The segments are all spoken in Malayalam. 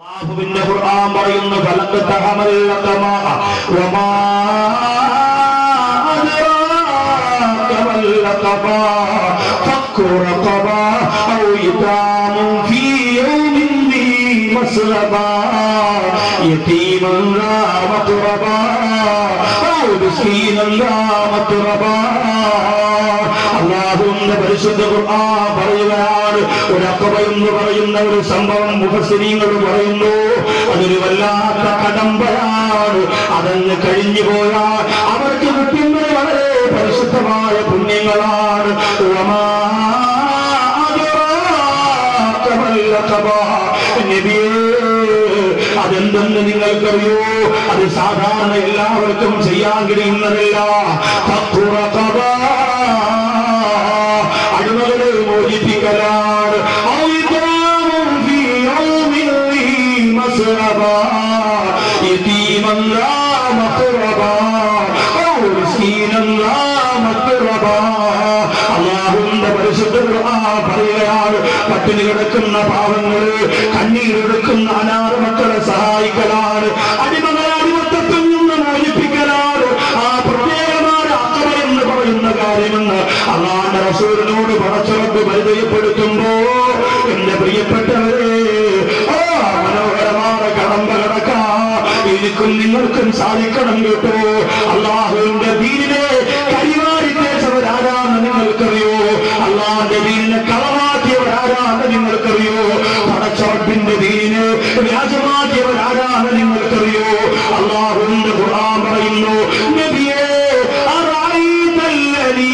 അല്ലാഹുവിന്റെ ഖുർആൻ പറയുന്നു ഫലഖതഹമൽ ലഖമാ വമാ അദ്റാക വൽ ലഖമാ ഫക്കു റഖബാ ഔ ഇതാമു ഫീ യൗമിൻ ദി മസ്ലബാ യതീമൻ ലാ മത്റബാ ഔ മിസ്കീനൻ ലാ മത്റബാ. അല്ലാഹുവിന്റെ പരിശുദ്ധ ഖുർആൻ പറയുകയാണ് ഒരു അഖബ എന്ന് പറയുന്ന ഒരു സംഭവം മുഫസ്സിരീങ്ങൾ പറയുന്നു അതൊരു വല്ലാത്ത കടമ്പയാണ്. അതങ്ങ് കഴിഞ്ഞു പോയാൽ അവർക്ക് കിട്ടുന്നത് വളരെ പരിശുദ്ധമായ പുണ്യങ്ങളാണ്. അതെന്തെന്ന് നിങ്ങൾക്കറിയോ? അത് സാധാരണ എല്ലാവർക്കും ചെയ്യാൻ കഴിയുന്നതല്ല. അടിമകളെ മോചിപ്പിക്കലാണ്. അല്ലാഹുവിന്റെ പരിശുദ്ധ ഖുർആൻ പറയുകയാണ് പട്ടിണി കിടക്കുന്ന പാവങ്ങള് കണ്ണീരെടുക്കുന്ന അനാഥ മക്കളെ സഹായിക്കലാണ്. അടിമകളെ അടിമത്തത്തിൽ നിന്ന് മോചിപ്പിക്കലാണ്. ആ പ്രത്യേകമായ അഖബ എന്ന് പറയുന്ന കാര്യമെന്ന് അല്ലാഹുവിന്റെ റസൂലിനോട് പടച്ചവർക്ക് പരിചയപ്പെടുത്തുമ്പോ എന്റെ പ്രിയപ്പെട്ടവരെ മനോഹരമായ കടമ്പ കടക്കാം എനിക്കും നിങ്ങൾക്കും സാധിക്കണം കേട്ടോ. അല്ലാഹുവിന്റെ ദീനിനെ കരിവാരി തേച്ചവരാരാന്ന് നിങ്ങൾക്കറിയോ? അല്ലാഹുവിന്റെ ദീനിനെ കളവാക്കിയവരാരാന്ന് നിങ്ങൾക്കറിയോ? പടച്ചവട്ടിന്റെ ദീനിനെ വ്യാജമാക്കിയവരാരാന്ന് നിങ്ങൾക്കറിയോ? അല്ലാഹുവിന്റെ ഖുർആൻ പറയുന്നു നബിയേ അറഅയ്തല്ലദീ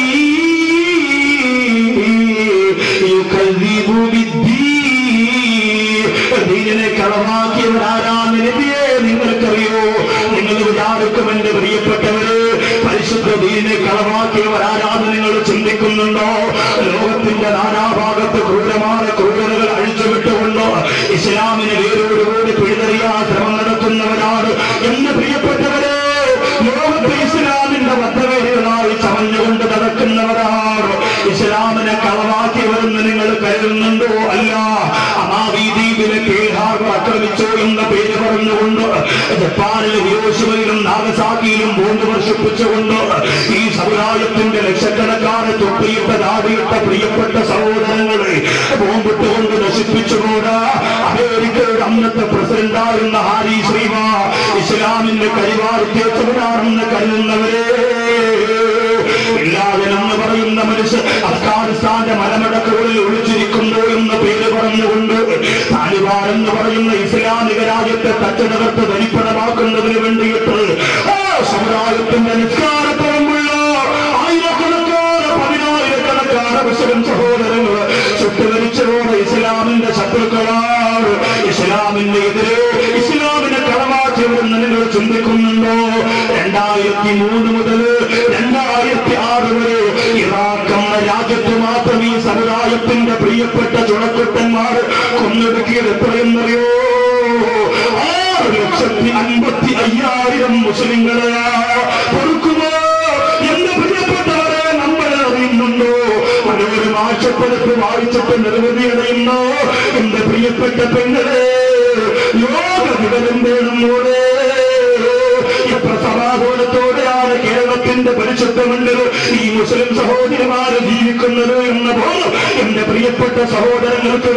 യുകദ്ദിബു ബിദ്ദീൻ, ദീനിനെ കളവാക്കിയവരാരാന്ന് നബിയേ നിങ്ങൾക്കറിയോ? നിങ്ങൾ വിചാരിക്കും എന്റെ പ്രിയപ്പെട്ടവര് പരിശുദ്ധ ദീനിനെ കളവാക്കിയവരാരാന്ന് നിങ്ങൾ ചിന്തിക്കുന്നുണ്ടോ? ലോകത്തിന്റെ നാനാഭാഗത്ത് ക്രൂരമായ ക്രൂരതകൾ അഴിച്ചുവിട്ടുകൊണ്ടോ ഇസ്ലാമിനെ വേരോടുകൂടി പിഴുതെറിയാൻ ശ്രമം നടത്തുന്നവരാണ് എന്റെ പ്രിയപ്പെട്ടവരെ. ലോകത്ത് ഇസ്ലാമിന്റെ വദ്ധവേദികളായി ചമഞ്ഞുകൊണ്ട് നടക്കുന്നവരാണ്. ഇസ്ലാമിനെ കളവാക്കിയവരെന്ന് നിങ്ങൾ കരുതുന്നുണ്ടോ? അല്ല. അമാവി ദ്വീപിലെ കേഹാർബർ ആക്രമിച്ചോ എന്ന പേര് പറഞ്ഞുകൊണ്ട് ജപ്പാനിലെ ഹിരോഷിമയിലും നാഗസാക്കിയിലും ബോംബ് വർഷിപ്പിച്ചുകൊണ്ട് ഈ സമുദായത്തിന്റെ ലക്ഷക്കണക്കാരെ തൊപ്പിയിട്ട നാടിയിട്ട പ്രിയപ്പെട്ട സഹോദരങ്ങളെ ബോംബിട്ടുകൊണ്ട് നശിപ്പിച്ചുകൂടാ. അമേരിക്കയുടെ അന്നത്തെ പ്രസിഡന്റായിരുന്ന ഹാരി ശ്രീവ ഇസ്ലാമിന്റെ കരിവാരിത്തേച്ചവരാണെന്ന് കരുതുന്നവരെ എല്ലാവരെന്ന് പറയുന്ന മനുഷ്യർ അഫ്ഗാനിസ്ഥാന്റെ മലമടക്കുകളിൽ ഒളിച്ചിരിക്കുന്നു എന്ന് പേര് പറഞ്ഞുകൊണ്ട് താലിബാൻ എന്ന് പറയുന്ന ഇസ്ലാമിക രാജ്യത്തെ തച്ചനകത്ത് ധരിപ്പണമാക്കുന്നതിന് വേണ്ടിയിട്ട് സമുദായത്തിന്റെ നിസ്കാരപ്പുറമുള്ള ആയിരക്കണക്കാണ് പതിനായിരക്കണക്കാണ് മുസ്ലിം സഹോദരങ്ങൾ ചുട്ടുകരിച്ചതോടെ ഇസ്ലാമിന്റെ ശത്രുക്കളാണ്. ഇസ്ലാമിന്റെ എതിരെ ഇസ്ലാമിനെ കളവാക്കിയവരെന്ന് നിങ്ങൾ ചിന്തിക്കുന്നുണ്ടോ? 2003 മുതൽ 2006 വരെ ഇറാഖ് എന്ന രാജ്യത്ത് മാത്രം ഈ സമുദായത്തിന്റെ പ്രിയപ്പെട്ട ചുണക്കുട്ടന്മാർ കൊന്നൊടുക്കിയത് എത്രയെന്നറിയോ? 6,55,000 മുസ്ലിങ്ങളെയാ. പൊറുക്കുമോ എന്റെ പ്രിയപ്പെട്ടവരെ? നമ്മൾ അറിയുന്നുണ്ടോ? ഒരു മാറ്റപ്പെടുത്ത് വായിച്ചിട്ട് നിരവധി അറിയുന്നോ? എന്റെ പ്രിയപ്പെട്ട പെങ്ങളെ ലോക വിവരം വേണം മോളെ. എത്ര സമാധാനത്തോടെയാണ് കേരളത്തിന്റെ പരിശുദ്ധമണ്ണിൽ ഈ മുസ്ലിം സഹോദരിമാര് ജീവിക്കുന്നത് എന്ന പോലും എന്റെ പ്രിയപ്പെട്ട സഹോദരങ്ങൾക്ക്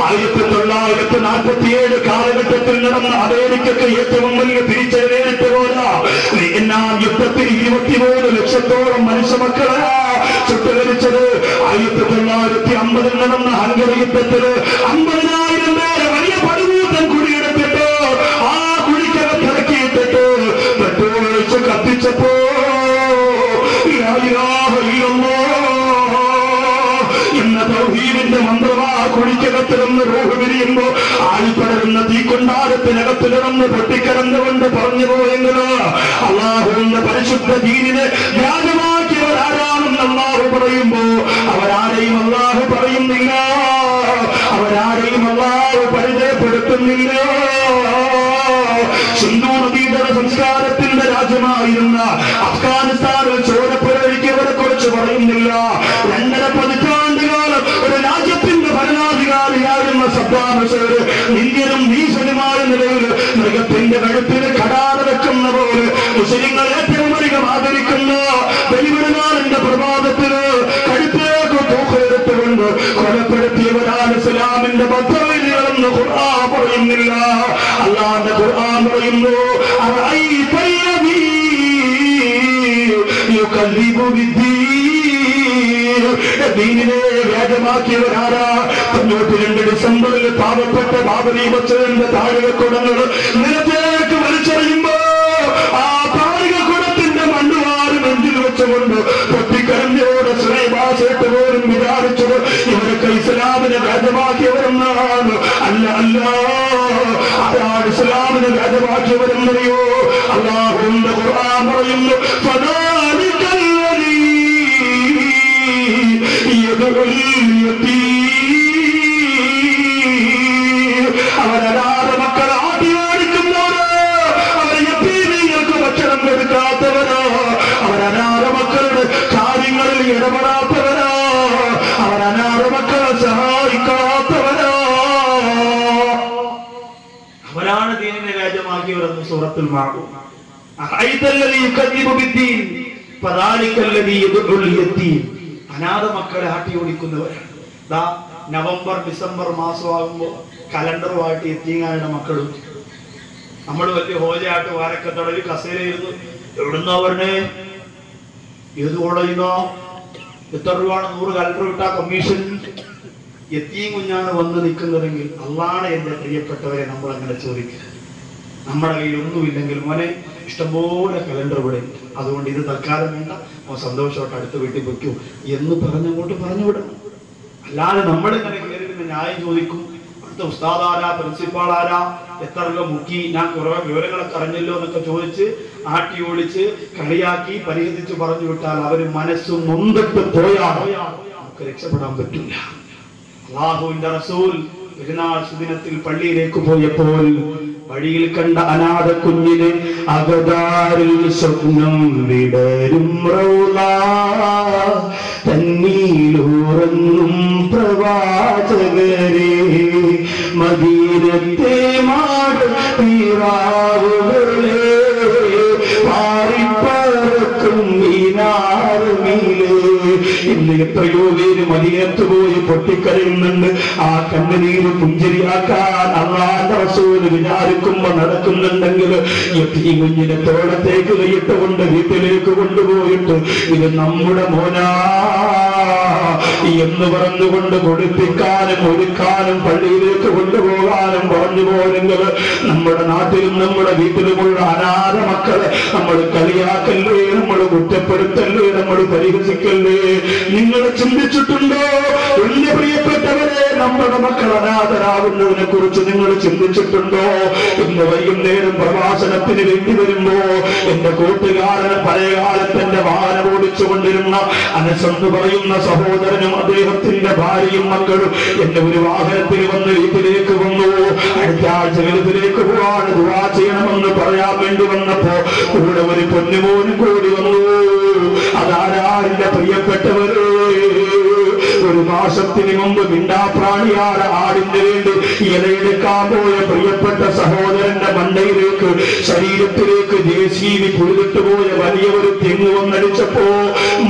1947 കാലഘട്ടത്തിൽ നടന്ന അമേരിക്കക്ക് ഏറ്റവും വലിയ തിരിച്ചറിവേറ്റ് പോരാ. വിയറ്റ്നാം യുദ്ധത്തിൽ 23 ലക്ഷത്തോളം മനുഷ്യമക്കളാ ചുട്ടുകരിച്ചത്. 1950 നടന്ന ഹംഗറി യുദ്ധത്തിൽ 50,000 പേരെ വലിയ പടുകൂട്ടം കുടിയെടുത്തിട്ട് ആ കുഴിക്കകത്തിറക്കിയിട്ടിട്ട് പെട്രോൾ ഒഴിച്ച് കത്തിച്ചപ്പോ എന്ന തൗഹീദിന്റെ മന്ത്രമാ കുഴിക്കകത്ത് നിന്ന് റൂഹ് വിരിയുമ്പോ ആയിപ്പടരുന്ന തീക്കൊണ്ടാരത്തിനകത്ത് കിടന്ന് പൊട്ടിക്കിടന്നുകൊണ്ട് പറഞ്ഞു പോയെങ്കില് അല്ലാഹുവിന്റെ പരിശുദ്ധ ദീനിനെ വ്യാജമാക്കിയവരാരാണെന്ന് അല്ലാഹു പറയുമ്പോ അവരാരെയും അല്ലാഹു പറയുന്നില്ല, അവരാരെയും അല്ലാഹു പരിചയപ്പെടുത്തുന്നില്ല. സിന്ധു നദീതട സംസ്കാരത്തിന്റെ രാജ്യമായിരുന്ന അഫ്ഗാനിസ്ഥാനിൽ ചോരപ്പുരഴിക്കവരെ കുറിച്ച് പറയുന്നില്ല. 2.5 പതിറ്റാണ്ടുകാലം ഒരു രാജ്യത്തിന്റെ ഭരണാധികാരിയായിരുന്ന സദ്ദാം ഹുസൈൻ നിന്ദ്യനും ഭീഷണിമായ മുസ്ലിങ്ങൾ ഏറ്റവും അധികം ആദരിക്കുന്ന ബലിപെരുന്നാളിന്റെ പ്രഭാതത്തിന് കഴുത്തേക്ക് തൂക്കെടുത്തുകൊണ്ട് കൊലപ്പെടുത്തിയവരാണ് ഇസ്ലാമിന്റെ ബദ്ധവലികളെന്ന് ഖുർആൻ പറയുന്നില്ല. അല്ലാഹുവിന്റെ ഖുർആൻ പറയുന്നു ദീനിനെ വ്യാജമാക്കിയവരാരാ? 92 ഡിസംബറിൽ പാവപ്പെട്ട ബാബരി മസ്ജിദിന്റെ താഴികക്കുടങ്ങൾ നിലത്തേക്ക് വലിച്ചെറിയുമ്പോ ആ താഴികക്കുടത്തിന്റെ മണ്ണുവാറ് നെഞ്ചിൽ വെച്ചുകൊണ്ട് പൊട്ടിക്കരഞ്ഞോട് ശ്രീഭാഷയിട്ട് പോലും വിചാരിച്ചത് ഇവരൊക്കെ ഇസ്ലാമിനെ വ്യാജമാക്കിയവരെന്നാണ്. അല്ല അല്ല, അതാണ് ഇസ്ലാമിനെ വ്യാജമാക്കിയവരെന്നറിയോ? അല്ലാഹുവിന്റെ ഖുർആൻ പറയുന്നു അവരനാഥ മക്കളെ ആട്ടിയോടിക്കുന്നവരോ, അവരെ യതീമിങ്ങൾക്ക് ഭക്ഷണം കൊടുക്കാത്തവരോ, അവരനാഥ മക്കളുടെ കാര്യങ്ങളിൽ ഇടപെടാത്തവരോ, അവരനാഥ മക്കളെ സഹായിക്കാത്തവരോ, അവരാണ് ദീനിനെ വ്യാജമാക്കിയവരെന്ന് സൂറത്തുൽ മാഊൻ. അനാഥ മക്കളെ ആട്ടിയോടിക്കുന്നവരാണ്. നവംബർ ഡിസംബർ മാസമാകുമ്പോ കലണ്ടറുമായിട്ട് എത്തിങ്ങാനുള്ള മക്കളും നമ്മൾ വലിയ ഹോജയായിട്ട് വാരക്കത്തടവിൽ കസേരയിരുന്നു. എവിടുന്നോ പറഞ്ഞേ, ഏത് കോളേജിന്നോ, എത്ര രൂപയാണ് 100 കലണ്ടർ വിട്ടാ കമ്മീഷൻ? എത്തിയും കുഞ്ഞാണ് വന്ന് നിൽക്കുന്നതെങ്കിൽ അള്ളാണ് എന്റെ പ്രിയപ്പെട്ടവരെ നമ്മൾ അങ്ങനെ ചോദിക്കുക. നമ്മുടെ കയ്യിൽ ഒന്നുമില്ലെങ്കിൽ മോനെ ഇഷ്ടംപോലെ കലണ്ടർ ഇവിടെ ഉണ്ട്, അതുകൊണ്ട് ഇത് തൽക്കാലം വേണ്ട, സന്തോഷമായിട്ട് അടുത്ത വീട്ടിൽ വെക്കൂ എന്ന് പറഞ്ഞങ്ങോട്ട് പറഞ്ഞു വിടണം. അല്ലാതെ നമ്മളിങ്ങനെ കയറി പിന്നെ ന്യായം ചോദിക്കും. അടുത്ത ഉസ്താദ് ആരാ, പ്രിൻസിപ്പാൾ ആരാ, എത്ര രൂപ മുക്കി, ഞാൻ കുറെ വിവരങ്ങളൊക്കെ അറിഞ്ഞല്ലോ എന്നൊക്കെ ചോദിച്ച് ആട്ടി ഓടിച്ച് കളിയാക്കി പരിഹസിച്ച് പറഞ്ഞു വിട്ടാൽ അവര് മനസ്സ് നൊന്തിട്ട് പോയാൽ നമുക്ക് രക്ഷപ്പെടാൻ പറ്റില്ല. അല്ലാഹുവിന്റെ റസൂൽ പെരുന്നാൾ സുദിനത്തിൽ പള്ളിയിലേക്ക് പോയപ്പോൾ വഴിയിൽ കണ്ട അനാഥ കുഞ്ഞിനെ അകതാരിൽ സ്വപ്നം വിടരും റൗള തന്നീലൂറങ്ങും പ്രവാചകരെ മദീനത്തെ മാട് തീരാവുകളെ പാറിപ്പറക്കും മീനാറുമീലേ. ഇന്ന് എത്രയോ പേര് മദീനത്ത് പോയി പൊട്ടിക്കരയുന്നുണ്ട്. ആ കണ്ണുനീര് പുഞ്ചിരിയാക്കാൻ അല്ലാഹുവിന്റെ റസൂൽ വിചാരിക്കുമ്പോ നടക്കുന്നുണ്ടെങ്കിൽ ഈ കുഞ്ഞിനെ തോളത്തേക്ക് കൈയിട്ടുകൊണ്ട് വീട്ടിലേക്ക് കൊണ്ടുപോയിട്ട് ഇത് നമ്മുടെ മോനാ എന്ന് പറഞ്ഞുകൊണ്ട് കൊടുപ്പിക്കാനും ഒരുക്കാനും പള്ളിയിലേക്ക് കൊണ്ടുപോകാനും പറഞ്ഞു പോയെങ്കിൽ നമ്മുടെ നാട്ടിലും നമ്മുടെ വീട്ടിലുമുള്ള അനാഥ മക്കളെ നമ്മൾ കളിയാക്കല്ലേ, നമ്മൾ കുറ്റപ്പെടുത്തല്ലേ, നമ്മൾ പരിഹസിക്കല്ലേ? നിങ്ങൾ ചിന്തിച്ചിട്ടുണ്ടോ? എന്റെ പ്രിയപ്പെട്ടവരെ, നമ്മുടെ മക്കൾ അനാഥരാകുന്നതിനെ കുറിച്ച് നിങ്ങൾ ചിന്തിച്ചിട്ടുണ്ടോ? ഇന്ന് വൈകുന്നേരം പ്രവാസനത്തിന് വേണ്ടി വരുമ്പോ എന്റെ കൂട്ടുകാരന് പഴയകാലത്തിന്റെ വാഹനം ഓടിച്ചു കൊണ്ടിരുന്ന അനസ് എന്ന് പറയുന്ന സഹോദരനും അദ്ദേഹത്തിന്റെ ഭാര്യയും മക്കളും എന്റെ ഒരു വാഹനത്തിൽ വന്ന് വീട്ടിലേക്ക് വന്നു. അടുത്ത ആഴ്ച വീട്ടിലേക്ക് പോവാൻ ദുആ ചെയ്യണമെന്ന് പറയാൻ വേണ്ടി വന്നപ്പോ കൂടെ ഒരു പൊന്നുമോനും കൂടി വന്നു. അതാരാന്റെ പ്രിയപ്പെട്ടവര്, ഒരു മാസത്തിന് മുമ്പ് മിണ്ടാപ്രാണിയായ ആടിന് വേണ്ടി ഇലയെടുക്കാൻ പോയ പ്രിയപ്പെട്ട സഹോദരന്റെ മണ്ടയിലേക്ക് ശരീരത്തിലേക്ക് JCB പുഴുതിട്ട് പോയ വലിയ ഒരു തെങ്ങ് വന്നടിച്ചപ്പോ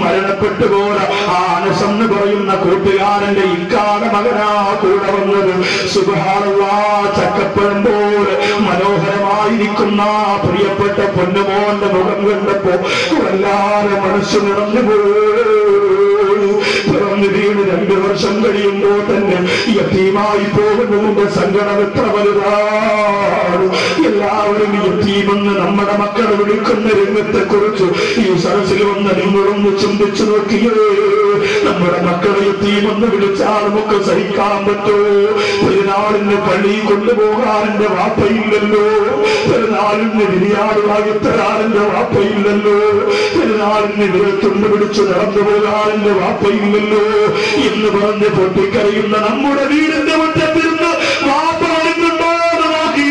മരണപ്പെട്ടു പോയ ആ അനസ് എന്ന് പറയുന്ന കൂട്ടുകാരന്റെ ഇക്കാല മകനാ കൂടെ വന്നത്. സുബ്ഹാനല്ലാഹ്, ചക്കപ്പഴം പോലെ മനോഹരമായിരിക്കുന്ന പ്രിയപ്പെട്ട പൊന്നുമോന്റെ മുഖം കണ്ടപ്പോ വല്ലാതെ മനസ്സ് നിറഞ്ഞു പിറന്നു വീണ് 2 വർഷം കഴിയുമ്പോൾ തന്നെ യതീമായി പോകുന്നതിന്റെ സങ്കടം എത്ര വലുതാണ്. എല്ലാവരും യതീമെന്ന് നമ്മുടെ മക്കളെ വിളിക്കുന്ന രംഗത്തെ കുറിച്ച് ഈ സദസ്സിൽ വന്ന് നിങ്ങളൊന്ന് ചിന്തിച്ചു നോക്കിയേ. നമ്മുടെ മക്കളെ യതീമെന്ന് വിളിച്ചാൽ നമുക്ക് സഹിക്കാൻ പറ്റുമോ? പെരുന്നാളിന് പള്ളി കൊണ്ടുപോകാൻ എന്റെ വാപ്പയില്ലല്ലോ, പെരുന്നാളിന് ബിരിയാണി തരാനെന്റെ വാപ്പയില്ലല്ലോ, പെരുന്നാളിന് വിരത്തുണ്ട് പിടിച്ച് നടന്നു പോകാൻ എന്റെ വാപ്പയില്ലല്ലോ എന്ന് പറഞ്ഞ് പൊട്ടിക്കരയുന്ന നമ്മുടെ വീടിന്റെ മുറ്റത്തിരുന്ന് വാപ്പ വരുന്നുണ്ടോ എന്ന് നോക്കി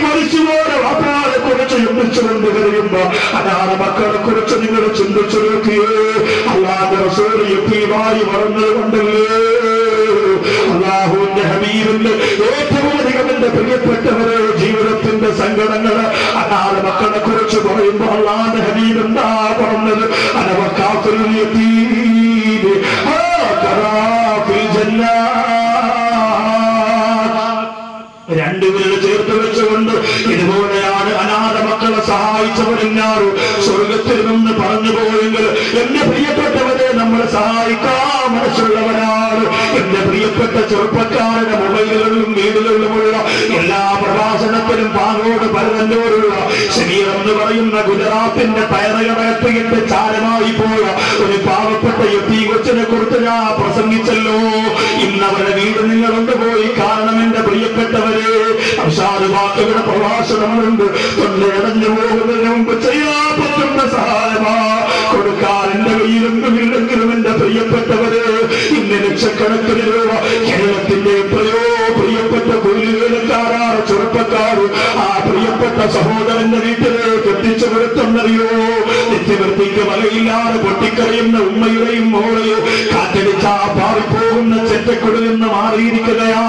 മരിച്ചുപോലെ വാപ്പാനെ കുറിച്ച് ചിന്തിച്ചുകൊണ്ട് കരയുമ്പോ അനാഥ മക്കളെ കുറിച്ച് നിങ്ങൾ ചിന്തിച്ചു നോക്കിയേ. അല്ലാഹുവിന്റെ റസൂൽ യതീമായി വളർന്നത് കൊണ്ടല്ലേ അല്ലാഹുവിന്റെ ഹബീബിന്റെ ഏറ്റവും അധികം എന്റെ പ്രിയപ്പെട്ടവരെ ജീവിതത്തിന്റെ സങ്കടങ്ങള് അനാഥ മക്കളെ കുറിച്ച് പറയുമ്പോൾ അല്ലാഹുവിന്റെ ഹബീബ് എന്താ പറഞ്ഞത്? അനവകാഫിൽ യതീം ഫിൽ ജന്നാ. രണ്ടുപേരെ ചേർത്ത് വെച്ചുകൊണ്ട് ഇതുപോലെയാണ് അനാഥ മക്കളെ സഹായിച്ചവരെല്ലാവരും സ്വർഗത്തിൽ നിന്ന് പറഞ്ഞു പോയെങ്കിൽ എന്റെ പ്രിയപ്പെട്ടവരെ നമ്മളെ സഹായിക്കാൻ മനസ്സുള്ളവരാണ്. എന്റെ പ്രിയപ്പെട്ട ചെറുപ്പക്കാരുടെ മൊബൈലുകളിലും വീടുകളിലുമുള്ള എല്ലാ പ്രഭാഷണത്തിലും പാങ്ങോട് പരന്നോടുള്ള ശരീരം എന്ന് പറയുന്ന ഗുജറാത്തിന്റെ ടയറുകടത്തിയിട്ട് ചാരമായി പോയ ഒരു പാവപ്പെട്ട യത്തീം കൊച്ചിനെ കുറിച്ച് ഞാൻ പ്രസംഗിച്ചല്ലോ. ഇന്നവരുടെ വീട് നിങ്ങൾ കൊണ്ടുപോയി കാരണം എന്റെ പ്രിയപ്പെട്ടവരെ വാക്കുകളുടെ പ്രഭാഷണമുണ്ട്. തൊണ്ടയടഞ്ഞു പോകുന്നതിന് മുമ്പ് ചെയ്യാൻ പറ്റുന്ന സഹായമാ കൊടുക്കാൻ എന്റെ കയ്യിലൊന്നുമില്ലെങ്കിലും എന്റെ പ്രിയപ്പെട്ടവര് ഇന്ന് ലക്ഷക്കണക്കിന് രൂപ കേരളത്തിന്റെ എത്രയോ പ്രിയപ്പെട്ട കൂലിവേലക്കാരാണ് ചെറുപ്പക്കാർ ആ പ്രിയപ്പെട്ട സഹോദരന്റെ വീട്ടിലേക്ക് എത്തിച്ചു കൊടുത്തെന്നറിയോ? നിത്യവൃത്തിക്ക് വകയില്ലാതെ പൊട്ടിക്കറിയുന്ന ഉമ്മയുടെയും മോളെയോ കാറ്റടിച്ചാ പാറിപ്പോകുന്ന ചെറ്റക്കുടിൽ നിന്ന് മാറിയിരിക്കുകയാ.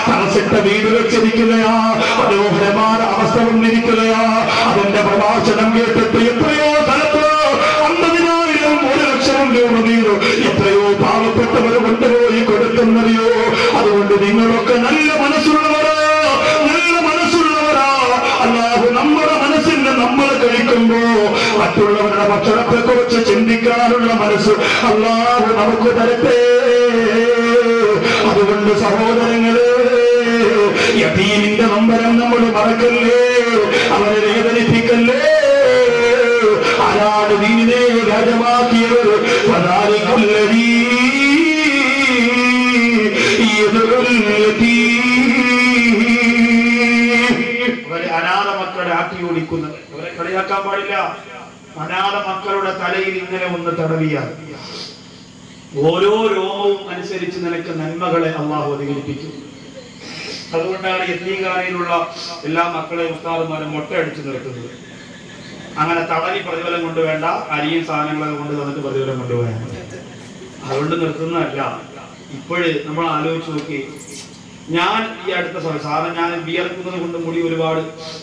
തറസിട്ട വീട് വെച്ചിരിക്കുകയാ. മനോഹരമായ അവസ്ഥ വന്നിരിക്കുകയാ. അതിന്റെ പ്രഭാഷണം കേട്ടിട്ട് എത്രയോ സ്ഥലത്ത് 50,000 1 ലക്ഷം രൂപ വീട് എത്രയോ പാവപ്പെട്ടവർ കൊണ്ടുപോയി കൊടുക്കുന്നറിയോ? അതുകൊണ്ട് നിങ്ങളൊക്കെ നല്ല മനസ്സുള്ളവരാ, നല്ല മനസ്സുള്ളവരാ. അല്ലാഹു നമ്മുടെ മനസ്സിന് നമ്മൾ കഴിക്കുമ്പോ മറ്റുള്ളവരുടെ ഭക്ഷണത്തെ കുറിച്ച് ചിന്തിക്കാനുള്ള മനസ്സ് അല്ലാഹു നമുക്ക് തരട്ടെ. അതുകൊണ്ട് സഹോദരങ്ങളെ, യതീമിന്റെ നമ്പരം നമ്മൾ മറക്കല്ലേ, അവരെ വേദനിപ്പിക്കല്ലേ. ആരാണ് ദീനിനെ രാജമാക്കിയത്? അവരെ അനാഥ മക്കളെ ആട്ടി ഓടിക്കുന്നത്, അവരെ കളിയാക്കാൻ പാടില്ല. അനാഥ മക്കളുടെ തലയിൽ ഇങ്ങനെ ഒന്ന് തടവിയാൽ ഓരോ രോമവും അനുസരിച്ച് നിനക്ക് നന്മകളെ അല്ലാഹു അധികരിപ്പിക്കും. അതുകൊണ്ടാണ് യതീംഖാനയിലുള്ള എല്ലാ മക്കളെയും ഉസ്താദുമാരും മൊട്ടയടിച്ച് നിർത്തുന്നത്. അങ്ങനെ തടവി പ്രതിഫലം കൊണ്ടുവേണ്ട, അരിയും സാധനങ്ങളൊക്കെ കൊണ്ട് തന്നിട്ട് പ്രതിഫലം കൊണ്ടുപോയാൽ അതുകൊണ്ട് നിർത്തുന്നതല്ല. ഇപ്പോഴ് നമ്മൾ ആലോചിച്ച് നോക്കി, ഞാൻ ഈ അടുത്ത സാധനം ഞാൻ വിയർക്കുന്നത് കൊണ്ട് മുടി ഒരുപാട്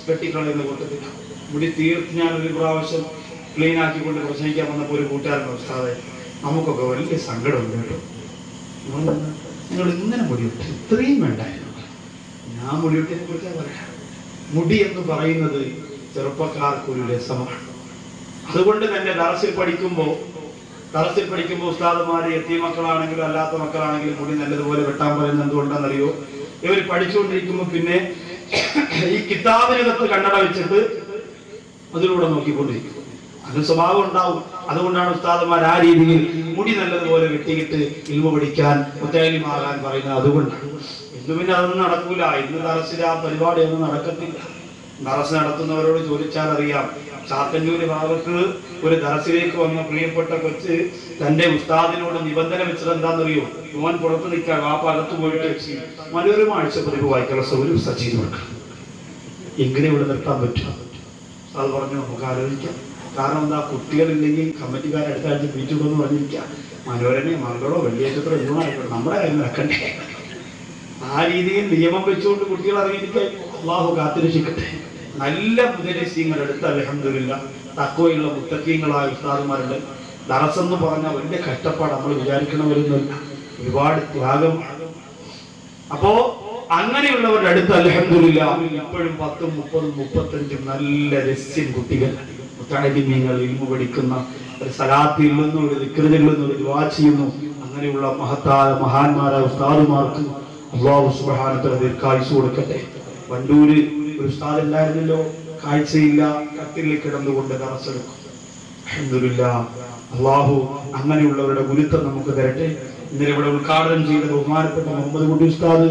വെട്ടിക്കളയുന്ന കൂട്ടത്തിൽ മുടി തീർത്ത് ഞാൻ ഒരു പ്രാവശ്യം ക്ലീൻ ആക്കിക്കൊണ്ട് പ്രസംഗിക്കാൻ വന്നപ്പോൾ ഒരു കൂട്ടുകാരൻ ഉസ്താദെ നമുക്കൊക്കെ വലിയ സങ്കടമുണ്ട് കേട്ടോ, നിങ്ങൾ ഇങ്ങനെ മുടിവിട്ട് ഇത്രയും വേണ്ടായിരുന്നു. ഞാൻ മുടിവിട്ടിനെ കുറിച്ചാണ് പറയാം. മുടി എന്ന് പറയുന്നത് ചെറുപ്പക്കാർക്ക് ഒരു രസമാണ്. അതുകൊണ്ട് തന്നെ ദർസിൽ പഠിക്കുമ്പോൾ ഉസ്താദുമാര് യതീം മക്കളാണെങ്കിലും അല്ലാത്ത മക്കളാണെങ്കിലും മുടി നല്ലതുപോലെ വെട്ടാൻ പറയുന്നത് എന്തുകൊണ്ടാണെന്നറിയോ? ഇവർ പഠിച്ചുകൊണ്ടിരിക്കുമ്പോൾ പിന്നെ ഈ കിതാബിനകത്ത് കണ്ണട വെച്ചിട്ട് അതിലൂടെ നോക്കിക്കൊണ്ടിരിക്കും. അത് സ്വഭാവം ഉണ്ടാവും. അതുകൊണ്ടാണ് ഉസ്താദുമാർ ആ രീതിയിൽ മുടി നല്ലതുപോലെ വെട്ടിയിട്ട് ഇൽമു പഠിക്കാൻ മുത്തഅല്ലിമാകാൻ പറയുന്നത്. അതുകൊണ്ടാണ്. ഇന്ന് പിന്നെ അതൊന്നും നടക്കൂല. ഇന്ന് ദർസിൽ ആ പരിപാടിയൊന്നും നടക്കത്തില്ല. ദർസ് നടത്തുന്നവരോട് ചോദിച്ചാൽ അറിയാം. ചാത്തന്നൂര് ഭാഗത്ത് ഒരു ദർസിലേക്ക് വന്ന പ്രിയപ്പെട്ട കൊച്ച് തന്റെ ഉസ്താദിനോട് നിബന്ധന വെച്ചത് എന്താണെന്നറിയോ? മോൻ പുറത്ത് നിൽക്കാൻ വാപ്പ അകത്ത് പോയിട്ട് മനോരമ ആഴ്ചപ്പതിപ്പ് വായിക്കാനുള്ള സൗകര്യം സജീവ് കൊടുക്കണം. എങ്ങനെ ഇവിടെ നിർത്താൻ പറ്റും? അത് പറഞ്ഞു നമുക്ക് ആലോചിക്കാം. കാരണം എന്താ, കുട്ടികളില്ലെങ്കിൽ കമ്മിറ്റിക്കാരെ അടുത്ത ആഴ്ച പിരിച്ചുകൊണ്ടെന്ന് പറഞ്ഞിരിക്കാം. മനോരമയോ മംഗളോ വെള്ളിയാഴ്ചത്തോ എന്നുമായിക്കോട്ടെ, നമ്മുടെ കാര്യം നടക്കണ്ടേ? ആ രീതിയിൽ നിയമം വെച്ചുകൊണ്ട് കുട്ടികൾ അറിയിക്കാൻ അല്ലാഹു കാത്തിരക്ഷിക്കട്ടെ. നല്ല മുദരിസീങ്ങൾ എടുത്ത് അൽഹംദുലില്ലാ തഖ്വയുള്ള മുത്തഖീങ്ങളായ ഉസ്താദുമാരുണ്ട്. ദറസെന്ന് പറഞ്ഞാൽ വലിയ കഷ്ടപ്പാട് നമ്മൾ വിചാരിക്കണ വരുന്നില്ല, ഒരുപാട് ത്യാഗം. അപ്പോ അങ്ങനെയുള്ളവരുടെ അടുത്ത് അൽഹംദുലില്ലാ ഇപ്പോഴും 10, 30, 35 നല്ല രസ്യം കുട്ടികൾ മുത്തഅല്ലിമീങ്ങൾ ഇൽമു പഠിക്കുന്ന, ഒരു സലാത്തിൽ നിന്നും ഒരു ദിക്റിൽ നിന്നും ഒരു ദുആ ചെയ്യുന്നു. അങ്ങനെയുള്ള മഹത്തായ മഹാന്മാരായ ഉസ്താദുമാർക്ക് അല്ലാഹു സുബ്ഹാനഹു വ തആല ദീർഘായുസ്സ് കൊടുക്കട്ടെ. വണ്ടൂര് ഒരു ഉസ്താദ് ഉണ്ടായിരുന്നല്ലോ, കാഴ്ചയില്ല, കട്ടിലിൽ കിടന്നുകൊണ്ട് ദർസെടുക്കും. അൽഹംദുലില്ലാ അല്ലാഹു അങ്ങനെയുള്ളവരുടെ ഗുരുത്വം നമുക്ക് തരട്ടെ. ഇന്നലെ ഇവിടെ ഉദ്ഘാടനം ചെയ്ത ബഹുമാനപ്പെട്ട മുഹമ്മദ് കുട്ടി ഉസ്താദ്,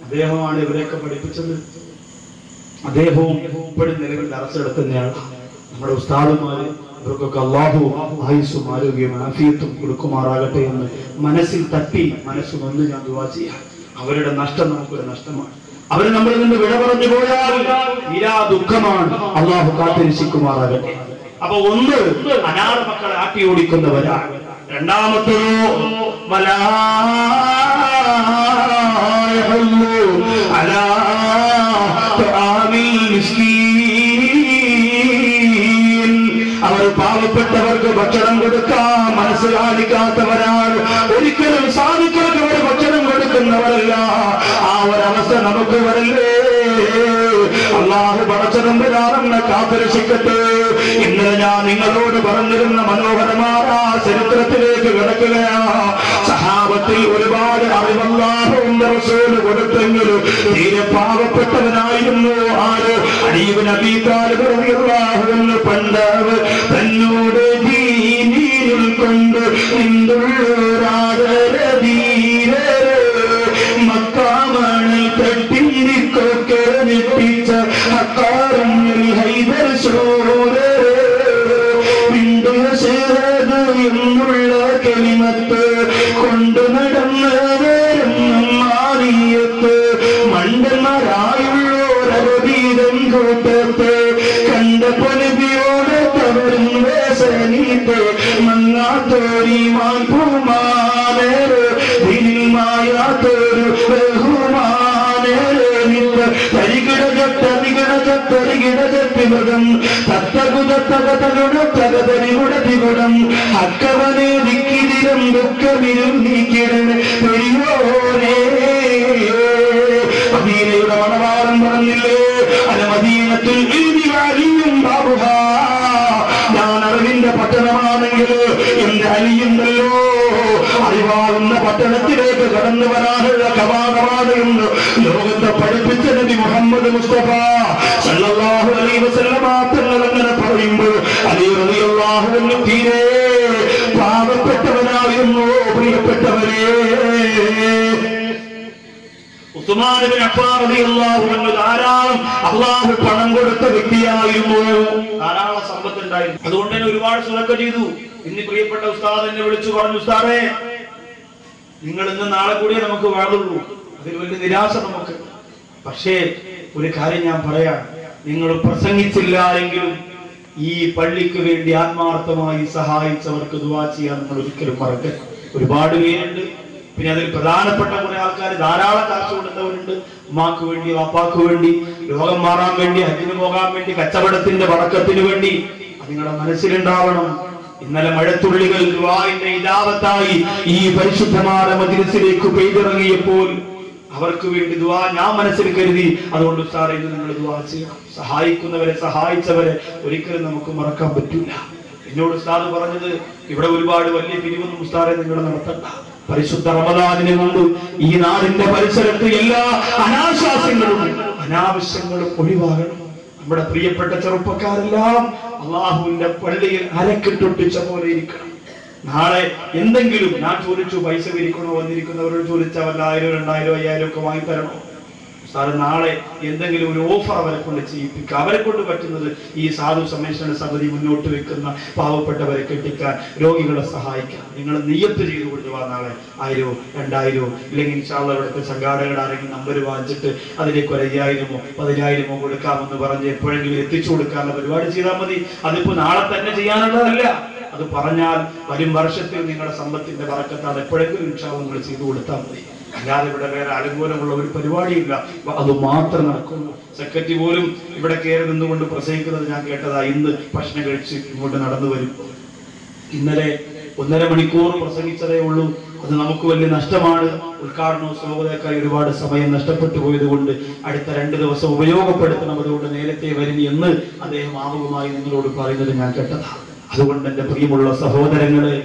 അദ്ദേഹമാണ് ഇവരെയൊക്കെ പഠിപ്പിച്ചത്. അദ്ദേഹവും ഇപ്പോഴും നിലവിൽ ദർസെടുക്കുന്നയാൾ. നമ്മുടെ ഉസ്താദുമാര് ഇവർക്കൊക്കെ അല്ലാഹു ആയുസ്സും ആരോഗ്യവും ആഫിയത്തും കൊടുക്കുമാറാകട്ടെ എന്ന് മനസ്സിൽ തട്ടി മനസ്സ് നൊന്ന് ഞാൻ ദുആ ചെയ്യാം. അവരുടെ നഷ്ടം നമുക്കൊരു നഷ്ടമാണ്. അവര് നമ്മളിൽ നിന്ന് വിട പറഞ്ഞു പോയാൽ തീരാ ദുഃഖമാണ്. അല്ലാഹു കാത്തിരക്ഷിക്കുമാറാകട്ടെ. അപ്പൊ ഒന്ന് അനാഥ മക്കളെ ആട്ടി ഓടിക്കുന്നവരാണ്. രണ്ടാമത്തേതോ അവർ പാവപ്പെട്ടവർക്ക് ഭക്ഷണം കൊടുക്കാൻ മനസ്സ് കാണിക്കാത്തവരാണ്. ഒരിക്കലും സാധിക്കാത്ത അവർ ഭക്ഷണം കൊടുക്കുന്നവരല്ല. ആ ഒരവസ്ഥ നമുക്ക് വരല്ലേ. അല്ലാഹു പടച്ചതമ്പുരാനെ കാത്തുരക്ഷിക്കട്ടെ. ഇന്നലെ ഞാൻ നിങ്ങളോട് പറഞ്ഞിരുന്ന മനോഹരമായ ചരിത്രത്തിലേക്ക് കിടക്കുകയാണ്. സഹാബത്തിൽ ഒരുപാട് അറിവല്ലാഹുവിന്റെ റസൂൽ കൊടുത്തെങ്കിലും തീരെ പാവപ്പെട്ടവനായിരുന്നു ആര്? അലി ഇബ്നു അബീ താലിബ് റളിയല്ലാഹു അൻഹു. പണ്ട് തന്നോട് ദീനിൽ കൊണ്ട് നിന്തുള്ളൂരാധീരേ മക്കാമണിൽ തട്ടിയിരിക്കൊക്കെ ഞെട്ടിച്ച അക്കാരഞ്ഞിൽ ഹൈദർ ശൂരേ വിണ്ടുയ ശേഖ് എന്നുള്ള കെളിമത്ത് കൊണ്ടു നടന്നവരും മാറിയത്ത് മണ്ടന്മാരായുള്ളോരവീതം കൂട്ടത്ത് കണ്ട പൊലിപിയോടെ തവരും വേസനീത്ത് മങ്ങാത്തോരി മാൻപൂമാനേര് ദിനിൽ മായാത്തോരു ബഹുമാനേര് നിത്ത തരികിടജത്തരികിടജത്തിവിടം തത്തകുതത്തകതകുടത്തകതരികുടതികുടം അക്കവനെ ദിക്കിതിരം ദുഃഖമിരും നീക്കിടൻ പെരിയോരേ. മദീനയുടെ മണവാളം പറഞ്ഞില്ലേ, അല മദീനത്തുൽ ഇൽമി വഅലിയും ബാബുഹാ. ഞാൻ അറിവിന്റെ പട്ടണമാണെങ്കിൽ എന്റെ അലിയുണ്ടല്ലോ. അറിവാകുന്ന പട്ടണത്തിലേക്ക് കടന്നു വരാനുള്ള കവാടമാണ് എന്ന് ലോകത്തെ പഠിപ്പിച്ച നബി മുഹമ്മദ് മുസ്തഫ സല്ലല്ലാഹു അലൈഹി വസല്ലം തങ്ങൾ അങ്ങനെ പറയുമ്പോൾ അലി റളിയല്ലാഹു അൻഹു തീരെ പാവപ്പെട്ടവനായിരുന്നു. പ്രിയപ്പെട്ടവരെ, ഉസ്മാൻ ഇബ്നു അഫ്ഫാൻ റളിയല്ലാഹു അൻഹു ധാരാളം അല്ലാഹു പണം കൊടുത്ത വ്യക്തിയായിരുന്നു. ധാരാളം സമ്പത്ത് ഉണ്ടായിരുന്നു. അതുകൊണ്ട് തന്നെ ഒരുപാട് സ്വതക്ക ചെയ്തു. ഇന്ന് പ്രിയപ്പെട്ട ഉസ്താദ് എന്നെ വിളിച്ചു പറഞ്ഞു, ഉസ്താദേ നിങ്ങൾ ഇന്ന് നാളെ കൂടിയേ നമുക്ക് വാഴുള്ളൂ. അതിൽ വലിയ നിരാശ നമുക്ക്. പക്ഷേ ഒരു കാര്യം ഞാൻ പറയാം, നിങ്ങൾ പ്രസംഗിച്ചില്ല എങ്കിലും ഈ പള്ളിക്ക് വേണ്ടി ആത്മാർത്ഥമായി സഹായിച്ചവർക്ക് ദുആ ചെയ്യാൻ നിങ്ങൾ ഒരിക്കലും മറക്കരുത്. ഒരുപാട് പേരുണ്ട്. പിന്നെ അതിൽ പ്രധാനപ്പെട്ട കുറെ ആൾക്കാർ ധാരാളം കാശ് കൊടുത്തവരുണ്ട്. ഉമ്മാക്ക് വേണ്ടി, വാപ്പാക്ക് വേണ്ടി, രോഗം മാറാൻ വേണ്ടി, ഹജ്ജിന് പോകാൻ വേണ്ടി, കച്ചവടത്തിന്റെ വടക്കത്തിന് വേണ്ടി. അത് നിങ്ങളുടെ മനസ്സിലുണ്ടാവണം. ഇന്നലെ മഴത്തുള്ളികൾ ദുആഇന്റെ ഇജാബത്തായി ഈ പരിശുദ്ധമായ മജ്‌ലിസിലേക്ക് പെയ്തിറങ്ങിയപ്പോൾ അവർക്ക് വേണ്ടി ദുആ ഞാൻ മനസ്സിൽ കരുതി. അതുകൊണ്ട് ഉസ്താദേ ഇത് നിങ്ങൾ ദുആ ചെയ്യണം. സഹായിക്കുന്നവരെ, സഹായിച്ചവരെ ഒരിക്കലും നമുക്ക് മറക്കാൻ പറ്റില്ല. എന്നോട് ഉസ്താദ് പറഞ്ഞത്, ഇവിടെ ഒരുപാട് വലിയ പിരിവൊന്നും ഉസ്താദേ നിങ്ങൾ നടത്തണ്ട. പരിശുദ്ധ റമദാനിന് മുമ്പ് ഈ നാടിന്റെ പരിസരത്ത് എല്ലാ അനാശാസ്യങ്ങളും അനാവശ്യങ്ങളും ഒഴിവാകണം. നമ്മുടെ പ്രിയപ്പെട്ട ചെറുപ്പക്കാരെല്ലാം അള്ളാഹുവിന്റെ പള്ളിയിൽ അരക്കിട്ടൊട്ടിച്ച പോലെ ഇരിക്കണം. നാളെ എന്തെങ്കിലും ഞാൻ ചോദിച്ചു, പൈസ വിരിക്കണോ? വന്നിരിക്കുന്നവരോട് ചോദിച്ചാൽ വല്ല 1000, 2000, 5000 ഒക്കെ വാങ്ങിത്തരണോ? സാറ് നാളെ എന്തെങ്കിലും ഒരു ഓഫർ അവരെ കൊണ്ട് ചെയ്യിപ്പിക്കുക. അവരെ കൊണ്ട് പറ്റുന്നത് ഈ സാധു സംരക്ഷണ സമിതി മുന്നോട്ട് വെക്കുന്ന പാവപ്പെട്ടവരെ കെട്ടിക്കാൻ, രോഗികളെ സഹായിക്കാൻ നിങ്ങൾ നിയ്യത്ത് ചെയ്ത് കൊണ്ടുപോകാൻ. നാളെ 1000, 2000 ഇല്ലെങ്കിൽ ഇൻഷാല്ലാഹ് ഇവിടുത്തെ സംഘാടകരുടെ ആരെങ്കിലും നമ്പർ വാങ്ങിച്ചിട്ട് അതിലേക്ക് ഒരു 5000 10,000 കൊടുക്കാമെന്ന് പറഞ്ഞ് എപ്പോഴെങ്കിലും എത്തിച്ചു കൊടുക്കാനുള്ള പരിപാടി ചെയ്താൽ മതി. അതിപ്പോ നാളെ തന്നെ ചെയ്യാനുള്ളതല്ല. അത് പറഞ്ഞാൽ വരും വർഷത്തിൽ നിങ്ങളുടെ സമ്പത്തിന്റെ ബറക്കത്ത് അത് എപ്പോഴെങ്കിലും ഇൻഷാല്ലാഹ് നിങ്ങൾ ചെയ്തു കൊടുത്താൽ മതി. അല്ലാതെ ഇവിടെ വേറെ അനുകൂലമുള്ള ഒരു പരിപാടിയില്ല. അത് മാത്രം നടക്കുന്നു. സെക്രട്ടറി പോലും ഇവിടെ കയറി നിന്നുകൊണ്ട് പ്രസംഗിക്കുന്നത് ഞാൻ കേട്ടതാ. ഇന്ന് ഭക്ഷണം കഴിച്ച് ഇങ്ങോട്ട് നടന്നു വരും. ഇന്നലെ 1.5 മണിക്കൂർ പ്രസംഗിച്ചതേ ഉള്ളൂ. അത് നമുക്ക് വലിയ നഷ്ടമാണ്. ഉദ്ഘാടനവും സ്വാഗതക്കായി ഒരുപാട് സമയം നഷ്ടപ്പെട്ടു പോയത് കൊണ്ട് അടുത്ത 2 ദിവസം ഉപയോഗപ്പെടുത്തണം. അതുകൊണ്ട് നേരത്തെ വരും എന്ന് അദ്ദേഹം ആമുഖമായി നിങ്ങളോട് പറയുന്നത് ഞാൻ കേട്ടതാ. അതുകൊണ്ട് എന്റെ പ്രിയമുള്ള സഹോദരങ്ങളെ,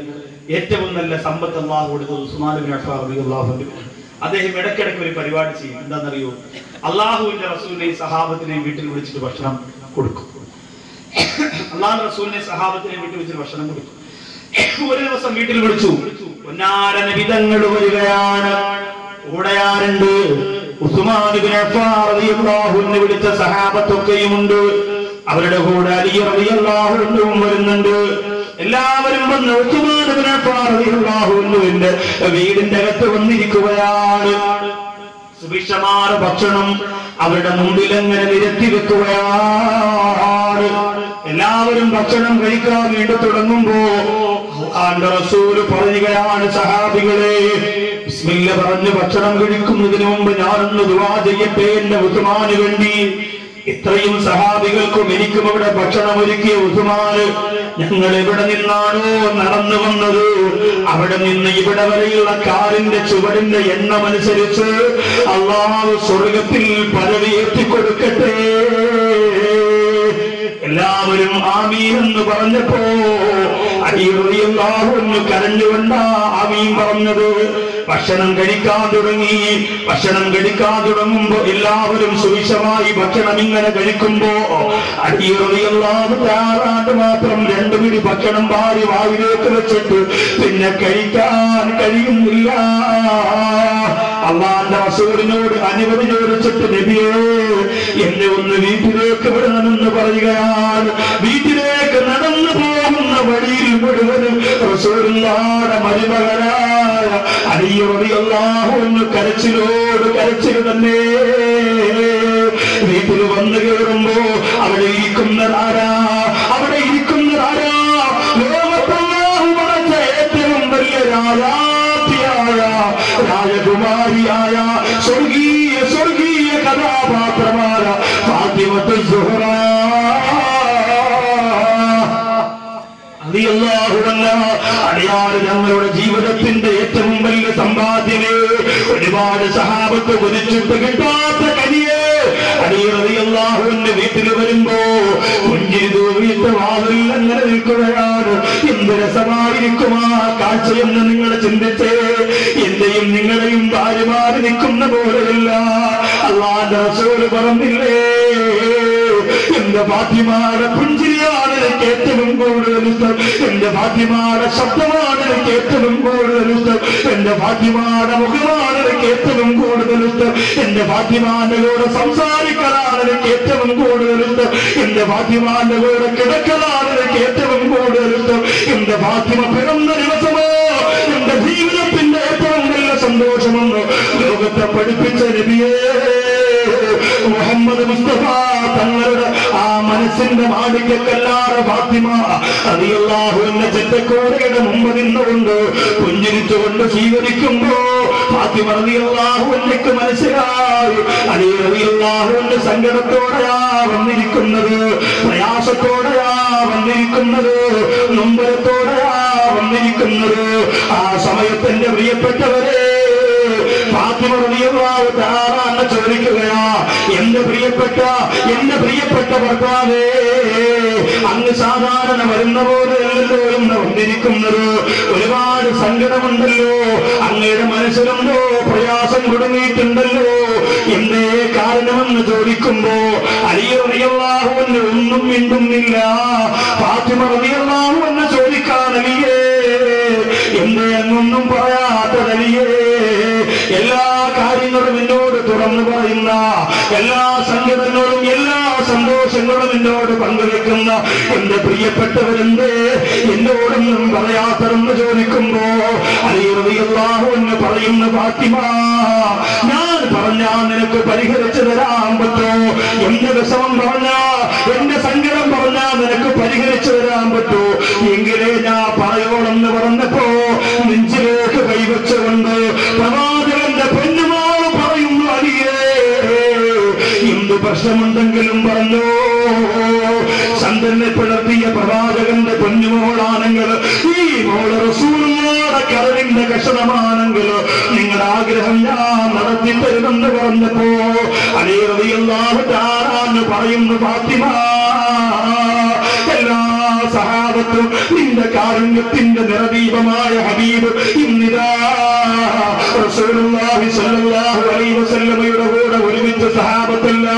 ഏറ്റവും നല്ല സമ്പത്ത് അല്ലാഹു കൊടുത്തത് ഉസ്മാൻ ഇബ്നു അഫ്ഫാൻ റളിയല്ലാഹു അൻഹു. അദ്ദേഹം ഇടയ്ക്കിടയ്ക്ക് ഒരു പരിപാടി ചെയ്യും. എന്താണെന്നറിയോ? അള്ളാഹുവിന്റെ റസൂലിനെയും സഹാബത്തിനെയും വീട്ടിൽ വിളിച്ചിട്ട് ഭക്ഷണം കൊടുക്കും. അള്ളാഹു റസൂലിനെ സഹാബത്തിനെയും വീട്ടിൽ വിളിച്ചിട്ട് ഭക്ഷണം കൊടുക്കും. ഒരു ദിവസം വീട്ടിൽ വിളിച്ചു. പൊന്നാര നബി തങ്ങൾ വരികയാണ്. കൂടെ ആരുണ്ട്? ഉസ്മാൻ ഇബ്നു അഫ്ഫാൻ റളിയല്ലാഹു അൻഹു വിളിച്ച സഹാബത്തൊക്കെയുമുണ്ട്. അവരുടെ കൂടെ അലി റളിയല്ലാഹു അൻഹുവും വരുന്നുണ്ട്. എല്ലാവരും വന്ന് ഉസ്മാൻ ഇബ്നു അഫ്ഫാൻ റളിയല്ലാഹു അൻഹുവിന്റെ വീടിന്റെ അകത്ത് വന്നിരിക്കുകയാണ്. സുഭിക്ഷമായ ഭക്ഷണം അവരുടെ മുമ്പിൽ അങ്ങനെ നിരത്തി വെക്കുകയാണ്. എല്ലാവരും ഭക്ഷണം കഴിക്കാൻ വേണ്ടി തുടങ്ങുമ്പോ അല്ലാഹുവിന്റെ റസൂൽ പറയുകയാണ്, സഹാബികളെ ബിസ്മില്ല പറഞ്ഞു ഭക്ഷണം കഴിക്കുന്നതിന് മുമ്പ് ഞാനൊന്ന് ദുആ ചെയ്യട്ടെ എന്റെ ഉസ്മാന് വേണ്ടി. ഇത്രയും സഹാബികൾക്കും എനിക്കും അവിടെ ഭക്ഷണം ഒരുക്കിയ ഉസ്മാൻ ഞങ്ങൾ എവിടെ നിന്നാണോ നടന്നു വന്നത് അവിടെ നിന്ന് ഇവിടെ വരെയുള്ള കാറിന്റെ ചുവടിന്റെ എണ്ണമനുസരിച്ച് അല്ലാഹു സ്വർഗത്തിൽ പദവി എത്തിക്കൊടുക്കട്ടെ. എല്ലാവരും ആമീൻ എന്ന് പറഞ്ഞപ്പോ അലി റളിയല്ലാഹു അൻഹു കരഞ്ഞുകൊണ്ടാ ആമീൻ പറഞ്ഞത്. ഭക്ഷണം കഴിക്കാൻ തുടങ്ങുമ്പോ എല്ലാവരും സുവിശമായി ഭക്ഷണം ഇങ്ങനെ കഴിക്കുമ്പോ അലി റളിയല്ലാഹു തആല മാത്രം 2 പിടി ഭക്ഷണം വാരി വായിലേക്ക് വെച്ചിട്ട് പിന്നെ കഴിക്കാൻ കഴിയുന്നില്ല. അല്ലാഹുവിന്റെ റസൂലിനോട് അനുമതി ചോദിച്ചിട്ട് നബിയേ എന്നെ ഒന്ന് വീട്ടിലേക്ക് വിടണമെന്ന് പറയുകയാണ്. വീട്ടിലേക്ക് നടന്നു പോകുന്ന വഴിയിൽ മുഴുവനും റസൂലുള്ളാഹിയുടെ മരുമകനായ അലി റളിയല്ലാഹു അൻഹു കരച്ചിൽ തന്നെ. വീട്ടിൽ വന്നു കയറുമ്പോ അവിടെ ഇരിക്കുന്നതാരാ? ലോകത്തല്ലാഹു പടച്ച ഏറ്റവും വലിയ രാജകുമാരിയായ സ്വർഗീയ കഥാപാത്രമായ ഫാത്തിമത്തുൽ സുഹ്റ റളിയല്ലാഹു അൻഹാ. അടിയാറ് ഞങ്ങളുടെ ജീവിതത്തിന്റെ ഏറ്റവും വലിയ സമ്പാദ്യമേ, ഒരുപാട് സഹാബത്ത് കൊതിച്ചിട്ട് കിട്ടാത്ത കനിയെ അലി റളിയല്ലാഹു അൻഹു വീട്ടിൽ വരുമ്പോ പുഞ്ചിരി തൂവിയിട്ട് വാതിൽ അങ്ങനെ നിൽക്കുകയാണ്. എന്ത് രസമായിരിക്കും ആ കാഴ്ചയെന്ന് നിങ്ങൾ ചിന്തിച്ചേ. എന്റെയും നിങ്ങളെയും ഭാര്യമാര് നിൽക്കുന്ന പോലെയല്ല. അല്ലാഹുവിന്റെ റസൂൽ പറഞ്ഞില്ലേ, എന്റെ ഫാത്തിമയുടെ പുഞ്ചിരിയാണ് എനിക്ക് ഏറ്റവും കൂടുതൽ ഇഷ്ടം. എന്റെ ഫാത്തിമയുടെ ശബ്ദമാണ് എനിക്ക് ഏറ്റവും കൂടുതൽ ഇഷ്ടം. എന്റെ ഫാത്തിമയുടെ മുഖമാണ് എനിക്ക് ഏറ്റവും കൂടുതൽ ഇഷ്ടം. എന്റെ ഫാത്തിമാന്റെ കൂടെ സംസാരിക്കലാണ് എനിക്ക് ഏറ്റവും കൂടുതൽ ഇഷ്ടം. എന്റെ ഫാത്തിമാന്റെ കൂടെ കിടക്കലാണ് എനിക്ക് ഏറ്റവും കൂടുതൽ ഇഷ്ടം. എന്റെ ഫാത്തിമ പിറന്ന ദിവസമോ എന്റെ ജീവിതത്തിന്റെ ഏറ്റവും വലിയ സന്തോഷമെന്ന് ലോകത്തെ പഠിപ്പിച്ച നബിയേ മുഹമ്മദ് മുസ്തഫ തങ്ങളുടെ ആ മനസ്സിന്റെ മാളികക്കല്ലാറ ഫാത്തിമ റളിയല്ലാഹു അൻഹ ചെറ്റക്കോടയുടെ മുമ്പ് നിന്നുകൊണ്ട് പുഞ്ചിരിച്ചുകൊണ്ട് സ്വീകരിക്കുമ്പോ ഫാത്തിമ റളിയല്ലാഹു അൻഹയ്ക്ക് മനസ്സിലായി അലി റളിയല്ലാഹു അൻഹു സങ്കടത്തോടെയാ വന്നിരിക്കുന്നത്, പ്രയാസത്തോടെയാ വന്നിരിക്കുന്നത്, നൊമ്പരത്തോടെയാ വന്നിരിക്കുന്നത്. ആ സമയത്തിന്റെ പ്രിയപ്പെട്ടവരെ ഫാത്തിമ റളിയല്ലാഹു തആല ചോദിക്കുകയാ, എന്റെ പ്രിയപ്പെട്ട ഭർത്താവേ, അങ്ങ് സാധാരണ വരുന്ന പോലെയല്ലോ എന്ന് വന്നിരിക്കുന്നത്. ഒരുപാട് സങ്കടമുണ്ടല്ലോ, അങ്ങയുടെ മനസ്സിലുണ്ടോ പ്രയാസം കുടുങ്ങിയിട്ടുണ്ടല്ലോ, എന്തേ കാരണമെന്ന് ചോദിക്കുമ്പോ അലി റളിയല്ലാഹു അൻഹു ഒന്നും മിണ്ടുന്നില്ല. ഫാത്തിമ റളിയല്ലാഹു അൻഹ ചോദിക്കാൻ, അലിയേ എന്തേ അങ്ങൊന്നും പറയാത്ത അലിയേ? എല്ലാ കാര്യങ്ങളും എന്നോട് തുറന്നു പറയുന്ന, എല്ലാ സങ്കടങ്ങളോടും എല്ലാ സന്തോഷങ്ങളും എന്നോട് പങ്കുവെക്കുന്ന എന്റെ പ്രിയപ്പെട്ടവരെന്തേ എന്നോടൊന്നും പറയാത്തതെന്ന് ചോദിക്കുമ്പോ അലി റളിയല്ലാഹു അൻഹു പറയുന്ന, ഫാത്തിമ ഞാൻ പറഞ്ഞാ നിനക്ക് പരിഹരിച്ചു തരാൻ പറ്റോ? എന്റെ വിഷമം പറഞ്ഞാ, എന്റെ സങ്കടം പറഞ്ഞാ നിനക്ക് പരിഹരിച്ചു തരാൻ പറ്റോ? എങ്കിലേ ഞാൻ പറയോളെന്ന് പറഞ്ഞപ്പോ നെഞ്ചിലേക്ക് കൈവച്ചുകൊണ്ട് പ്രവാചകന്റെ പെണ്ണുമാവ് പറയുന്നു, അലിയേ എന്ത് പ്രശ്നമുണ്ടെങ്കിലും പറഞ്ഞോ. ചന്ദ്രനെ പിളർത്തിയ പ്രവാചകന്റെ പൊന്നുമോളാണെങ്കിൽ, ഈ മോള് റസൂലുള്ളാഹിയുടെ കരളിന്റെ കഷണമാണെങ്കിൽ നിങ്ങളുടെ ആഗ്രഹം ഞാൻ നടത്തി തരുമെന്ന് പറഞ്ഞപ്പോ അലി റളിയല്ലാഹു തആല അൻഹു പറയുന്നു, ഫാത്തിമ എല്ലാ സഹാബത്തും നിന്റെ കാരുണ്യത്തിന്റെ നിറദീപമായ ഹബീബ് ഇന്നിതാ റസൂലുള്ളാഹി സ്വല്ലല്ലാഹു അലൈഹി വസല്ലമയുടെ കൂടെ ഒരുമിച്ച് സഹാബത്തല്ല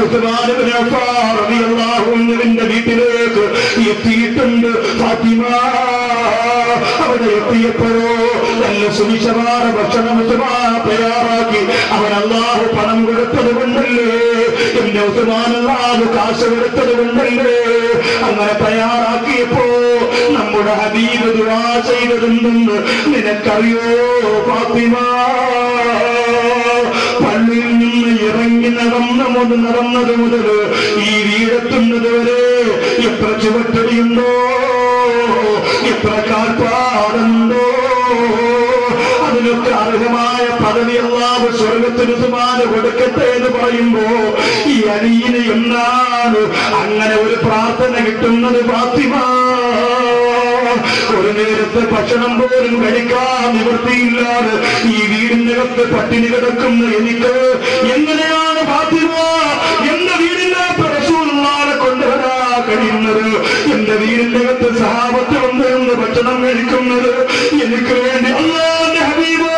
ഉസ്മാൻ ഇബ്നു അഫ്ഫാൻ റളിയല്ലാഹു അൻഹുവിന്റെ വീട്ടിലേക്ക് എത്തിയിട്ടുണ്ട്. ഫാത്തിമ അവിടെ എത്തിയപ്പോഴോ നല്ല സുവിശേഷമായ ഭക്ഷണം തയ്യാറാക്കി. അവൻ അല്ലാഹു പണം കൊടുത്തത് കൊണ്ടല്ലേ, എന്റെ ഉസ്മാൻ അല്ലാഹു കാശ് കൊടുത്തത് കൊണ്ടല്ലേ അങ്ങനെ തയ്യാറാക്കിയപ്പോ നമ്മുടെ ഹബീബ് ദുആ ചെയ്തതെന്ന് നിനക്കറിയോ ഫാത്തിമ? പള്ളിയിൽ നിന്ന് ഇറങ്ങി നടന്നത് മുതൽ ഈ വീടെത്തുന്നത് വരെ എത്ര ചുവട്ടടിയുണ്ടോ, എത്ര കാൽപ്പാടുണ്ടോ, അതിനൊക്കെ അർഹമായ പദവി അല്ലാഹു സ്വർഗത്തിന് ഉസ്മാന് കൊടുക്കട്ടെ എന്ന് പറയുമ്പോ ഈ അലിയിന് എന്നാണ് അങ്ങനെ ഒരു പ്രാർത്ഥന കിട്ടുന്നത്? ഫാത്തിമ ഒരു നേരത്തെ ഭക്ഷണം പോലും കഴിക്കാൻ നിവൃത്തിയില്ലാതെ ഈ വീടിനകത്ത് പട്ടിണി കിടക്കുന്ന എനിക്ക് എങ്ങനെയാണ് ഫാത്തിമ എന്റെ വീടിനകത്ത് റസൂലുള്ളാഹിനെ കൊണ്ടുവരാ കഴിയുന്നത്? എന്റെ വീടിന്റെ അകത്ത് സഹാബത്ത് വന്ന് ഭക്ഷണം കഴിക്കുന്നത് എനിക്ക് വേണ്ടി അല്ലാഹുവിന്റെ ഹബീബ്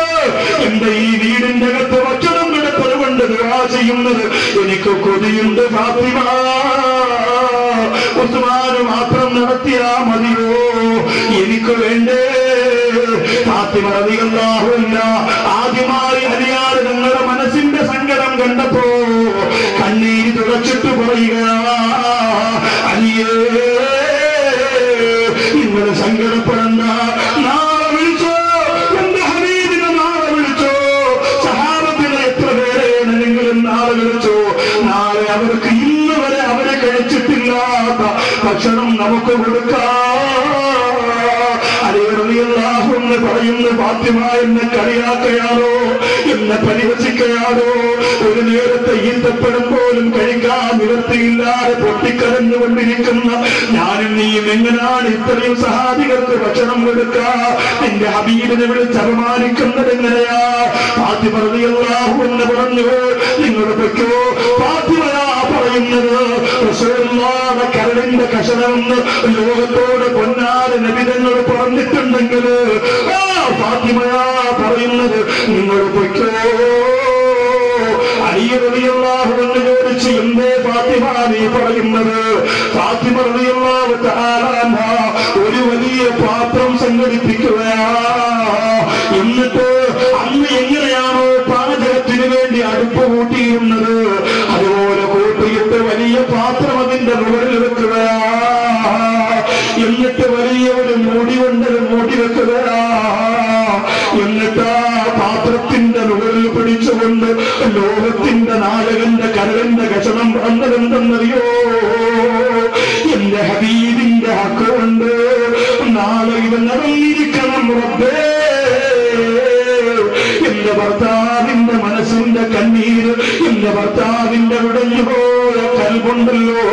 എന്റെ ഈ വീടിന്റെ അകത്ത് ഭക്ഷണം കിടപ്പത് കൊണ്ട് ദുആ ചെയ്യുന്നത് എനിക്ക് കൊതിയുണ്ട് ഫാത്തിമ. ഉസ്മാൻ മാത്രം നടത്തിയാ മതിയോ എനിക്ക് വേണ്ടേ? ഫാത്തിമ റളിയല്ലാഹു അൻഹാ ആദ്യമായി അലിയാർ ഞങ്ങളുടെ മനസ്സിന്റെ സങ്കടം കണ്ടപ്പോ കണ്ണീര് തുടച്ചിട്ട് പറയുക, അലിയേ നിങ്ങൾ സങ്കടപ്പെടണ്ട, നാളെ വിളിച്ചോ എന്റെ ഹബീബിനെ, നാളെ വിളിച്ചോ. സഹാബത്തിനെ എത്ര പേരെയാണ് നിങ്ങളും നാളെ വിളിച്ചോ? നാളെ അവർക്ക് ഇന്ന് വരെ അവരെ കഴിച്ചിട്ടില്ലാത്ത ഭക്ഷണം നമുക്ക് കൊടുക്കാം. അലിയറിയാഹുന്ന് പറയുന്ന ഫാത്തിമ എന്നെ കളിയാക്കയാണോ, എന്നെ പരിഹസിക്കയാണോ? ഒരു നേരത്തെ ഈന്തപ്പഴം പോലും കഴിക്കാൻ നിവൃത്തിയില്ലാതെ പൊട്ടിക്കരഞ്ഞുകൊണ്ടിരിക്കുന്ന ഞാനും നീയും എങ്ങനെയാണ് ഇത്രയും സഹാബികൾക്ക് ഭക്ഷണം കൊടുക്കുക? നിന്റെ ഹബീബിനെ വിളിച്ച് അപമാനിക്കുന്നത് എങ്ങനെയാ? ഫാത്തിമ റളിയല്ലാഹു അൻഹ പറഞ്ഞു, നിങ്ങൾ പൊയ്ക്കോ. ഫാത്തിമയാ പറയുന്നത് റസൂലുള്ളാഹിയുടെ കരളിന്റെ കഷണമെന്ന് ലോകത്തോട് പൊന്നാട് നബിതങ്ങൾ പറഞ്ഞിട്ടുണ്ടെങ്കിൽ ഫാത്തിമയാ പറയുന്നത് നിങ്ങൾ പൊയ്ക്കോ. അലി റളിയല്ലാഹു അൻഹു ചോദിച്ചു, എന്തേ ഫാത്തിമ നീ പറയുന്നത്? ഫാത്തിമ റളിയല്ലാഹു തആല അൻഹ ഒരു വലിയ പാത്രം സംഘടിപ്പിക്കുകയാ. എന്നിട്ട് അന്ന് എങ്ങനെയാണോ പാചകത്തിന് വേണ്ടി അടുപ്പ് കൂട്ടിയിരുന്നത് അതുപോലെ കൂട്ടിയിട്ട് വലിയ പാത്രം അതിന്റെ മുകളിൽ വെക്കുകയാ. എന്നിട്ട് വലിയ ഒരു മൂടി കൊണ്ട് മൂടി വെക്കുകയാ. എന്നിട്ട് ആ പാത്രത്തിന്റെ മുകളിൽ പിടിച്ചുകൊണ്ട് ലോകത്തിന്റെ നായകന്റെ കരളിന്റെ കഷണം പറഞ്ഞതെന്തെന്നറിയോ? എന്റെ ഹബീബിന്റെ ഹക്കുണ്ട്, നാളെ ഇത് നടന്നിരിക്കണം റബ്ബേ. എന്റെ ഭർത്താവിന്റെ മനസ്സിന്റെ കണ്ണീര്, എന്റെ ഭർത്താവിന്റെ ഉടഞ്ഞുപോയ കൽബുണ്ടല്ലോ,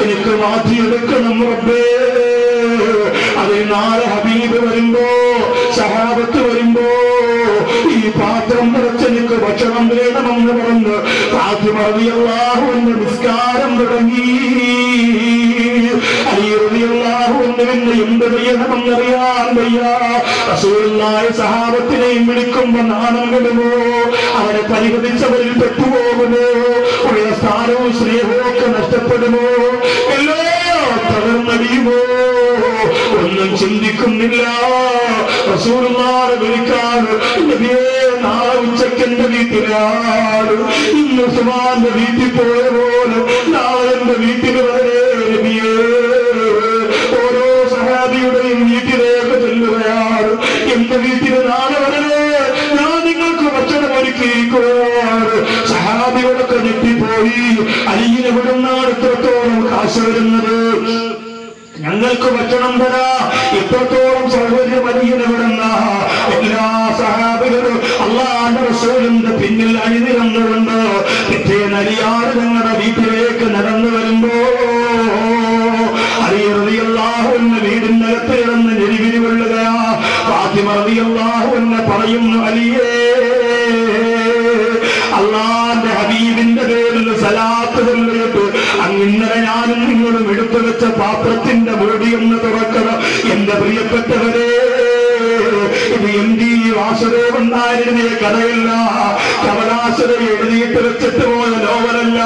എനിക്ക് മാറ്റിയെടുക്കണം റബ്ബേ. അത് നാളെ ഹബീബ് വരുമ്പോ, സഹാബത്ത് വരുമ്പോ ഈ പാത്രം നിറച്ചെനിക്ക് ഭക്ഷണം വേണമെന്ന് പറഞ്ഞ് ഫാത്തിമ റളിയല്ലാഹു അൻഹ നിസ്കാരം തുടങ്ങി. അലി റളിയല്ലാഹു അൻഹുവിന് എന്ത് ചെയ്യണമെന്നറിയാൻ വയ്യ. റസൂലുള്ളാഹി സഹാബത്തിനെയും വിളിക്കുമ്പോ നാണം കെടുമോ? അവരെ പരിഹരിച്ചവരിൽ പെട്ടുപോകുമോ? ഉള്ള സ്ഥാനവും സ്നേഹവും ഒക്കെ നഷ്ടപ്പെടുമോ? എല്ലാം തകർന്നടിയുമോ? ഒന്നും ചിന്തിക്കുന്നില്ല. റസൂലുള്ളാഹിയെ വിളിക്കാൻ നബിയേ നാളെ ഉച്ചയ്ക്ക് എന്റെ വീട്ടിലാണ്, ഇന്ന് ഉസ്മാന്റെ വീട്ടിൽ പോയ പോലെ നാളെ എന്റെ വീട്ടിൽ വരെ നബിയേ. ഓരോ സഹാബിയുടെയും വീട്ടിലേക്ക് ചെല്ലുകയാണ്. എന്റെ വീട്ടിൽ നാളെ വരെ ഞാൻ നിങ്ങൾക്ക് ഭക്ഷണം ഒരുക്കിയിരിക്കുകയാണ്. സഹാബികളൊക്കെ ഞെട്ടിപ്പോയി. അലിയിനെ വിടുന്നാണ് എത്രത്തോളം കാശ് വരുന്നത്, ഞങ്ങൾക്ക് ഭക്ഷണം തരാ, എത്രത്തോളം സൗകര്യം അലിയിനെ വിടുന്ന. എല്ലാ സഹാബികളും അല്ലാഹുവിന്റെ റസൂലിന്റെ പിന്നിൽ അണിനിരന്നുകൊണ്ട് പിറ്റേന്ന് അലിയാർ ഞങ്ങളുടെ വീട്ടിലേക്ക് നടന്നു വരുമ്പോ അലി റളിയല്ലാഹു അൻഹു വീടിന്റെ അകത്ത് കിടന്ന് ഞെരിവിരി കൊള്ളുകയാ. ഫാത്തിമ റളിയല്ലാഹു അൻഹ പറയുന്നു, അലിയേ അല്ലാഹുവിന്റെ ഹബീബിന്റെ പേരിൽ സലാത്ത് ചൊല്ലിയിട്ട് ഇന്നലെ ഞാനും നിങ്ങളും എടുത്തു വെച്ച പാത്രത്തിന്റെ മുടിയൊന്ന് തുറക്കണം. എന്റെ പ്രിയപ്പെട്ടവരെ, ഇത് MD വാസുദേവൻ നായർ എഴുതിയ കഥയല്ല, കമലാസുര എഴുതിയിട്ട് വെച്ചിട്ട് പോയ നോവലല്ല,